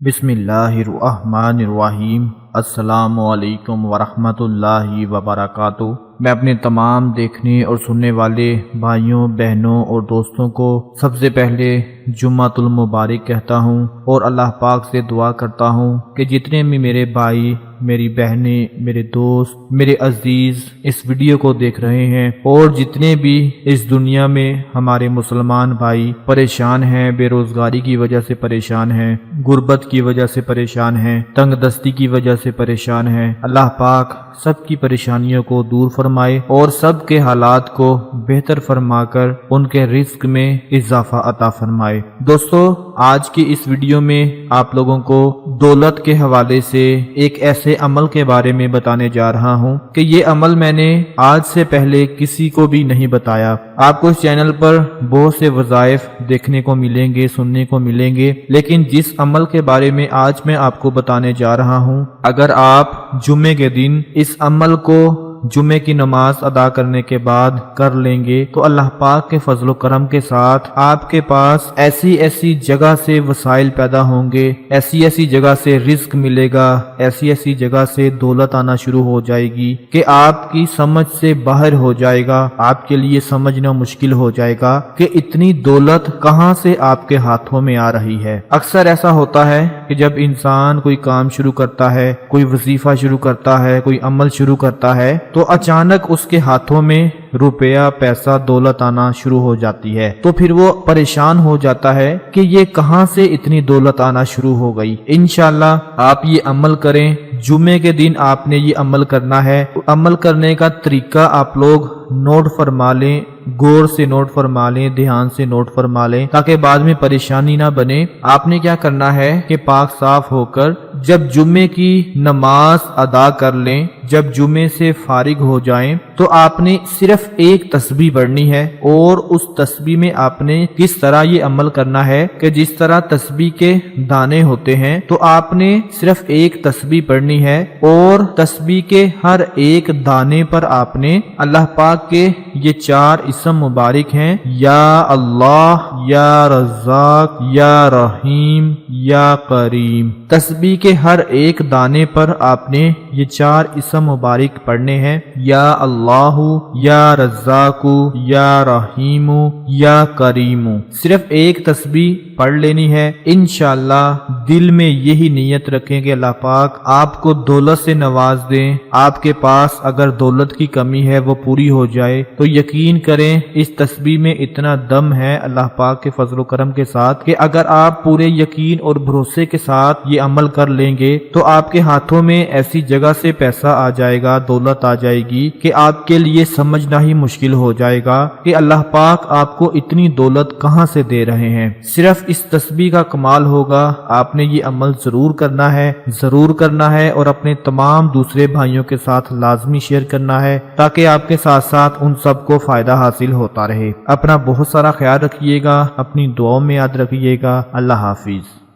بسم اللہ الرحمن الرحیم۔ السلام علیکم ورحمۃ اللہ وبرکاتہ۔ میں اپنے تمام دیکھنے اور سننے والے بھائیوں، بہنوں اور دوستوں کو سب سے پہلے جمعۃ المبارک کہتا ہوں اور اللہ پاک سے دعا کرتا ہوں کہ جتنے بھی میرے بھائی، میری بہنیں، میرے دوست، میرے عزیز اس ویڈیو کو دیکھ رہے ہیں اور جتنے بھی اس دنیا میں ہمارے مسلمان بھائی پریشان ہیں، بے روزگاری کی وجہ سے پریشان ہیں، غربت کی وجہ سے پریشان ہیں، تنگ دستی کی وجہ سے پریشان ہیں، اللہ پاک سب کی پریشانیوں کو دور فرمائے اور سب کے حالات کو بہتر فرما کر ان کے رزق میں اضافہ عطا فرمائے۔ دوستو، آج کی اس ویڈیو میں آپ لوگوں کو دولت کے حوالے سے ایک ایسے عمل کے بارے میں بتانے جا رہا ہوں کہ یہ عمل میں نے آج سے پہلے کسی کو بھی نہیں بتایا۔ آپ کو اس چینل پر بہت سے وظائف دیکھنے کو ملیں گے، سننے کو ملیں گے، لیکن جس عمل کے بارے میں آج میں آپ کو بتانے جا رہا ہوں، اگر آپ جمعے کے دن اس عمل کو جمعے کی نماز ادا کرنے کے بعد کر لیں گے تو اللہ پاک کے فضل و کرم کے ساتھ آپ کے پاس ایسی ایسی جگہ سے وسائل پیدا ہوں گے، ایسی ایسی جگہ سے رزق ملے گا، ایسی ایسی جگہ سے دولت آنا شروع ہو جائے گی کہ آپ کی سمجھ سے باہر ہو جائے گا، آپ کے لیے سمجھنا مشکل ہو جائے گا کہ اتنی دولت کہاں سے آپ کے ہاتھوں میں آ رہی ہے۔ اکثر ایسا ہوتا ہے کہ جب انسان کوئی کام شروع کرتا ہے، کوئی وظیفہ شروع کرتا ہے، کوئی عمل شروع کرتا ہے تو اچانک اس کے ہاتھوں میں روپیہ، پیسہ، دولت آنا شروع ہو جاتی ہے، تو پھر وہ پریشان ہو جاتا ہے کہ یہ کہاں سے اتنی دولت آنا شروع ہو گئی۔ انشاءاللہ آپ یہ عمل کریں، جمعے کے دن آپ نے یہ عمل کرنا ہے۔ عمل کرنے کا طریقہ آپ لوگ نوٹ فرما لیں، غور سے نوٹ فرما لیں، دھیان سے نوٹ فرما لیں تاکہ بعد میں پریشانی نہ بنے۔ آپ نے کیا کرنا ہے کہ پاک صاف ہو کر جب جمعے کی نماز ادا کر لیں، جب جمعے سے فارغ ہو جائیں تو آپ نے صرف ایک تسبیح پڑھنی ہے، اور اس تسبیح میں آپ نے کس طرح یہ عمل کرنا ہے کہ جس طرح تسبیح کے دانے ہوتے ہیں تو آپ نے صرف ایک تسبیح پڑھنی ہے، اور تسبیح کے ہر ایک دانے پر آپ نے اللہ پاک کے یہ 4 اسم مبارک ہیں، یا اللہ، یا رزاق، یا رحیم، یا کریم۔ تسبیح کے ہر ایک دانے پر آپ نے یہ 4 اسم مبارک پڑھنے ہیں، یا اللہ، یا رزاق، یا رحیم، یا کریم۔ صرف ایک تسبیح پڑھ لینی ہے۔ انشاءاللہ دل میں یہی نیت رکھیں کہ اللہ پاک آپ کو دولت سے نواز دیں، آپ کے پاس اگر دولت کی کمی ہے وہ پوری ہو جائے، تو یقین کریں اس تسبیح میں اتنا دم ہے اللہ پاک کے فضل و کرم کے ساتھ کہ اگر آپ پورے یقین اور بھروسے کے ساتھ یہ عمل کر لیں گے تو آپ کے ہاتھوں میں ایسی جگہ سے پیسہ آ جائے گا، دولت آ جائے گی کہ آپ کے لیے سمجھنا ہی مشکل ہو جائے گا کہ اللہ پاک آپ کو اتنی دولت کہاں سے دے رہے ہیں۔ صرف اس تسبیح کا کمال ہوگا، آپ نے یہ عمل ضرور کرنا ہے، ضرور کرنا ہے، اور اپنے تمام دوسرے بھائیوں کے ساتھ لازمی شیئر کرنا ہے تاکہ آپ کے ساتھ ساتھ ان سب کو فائدہ حاصل ہوتا رہے۔ اپنا بہت سارا خیال رکھیے گا، اپنی دعاؤں میں یاد رکھیے گا۔ اللہ حافظ۔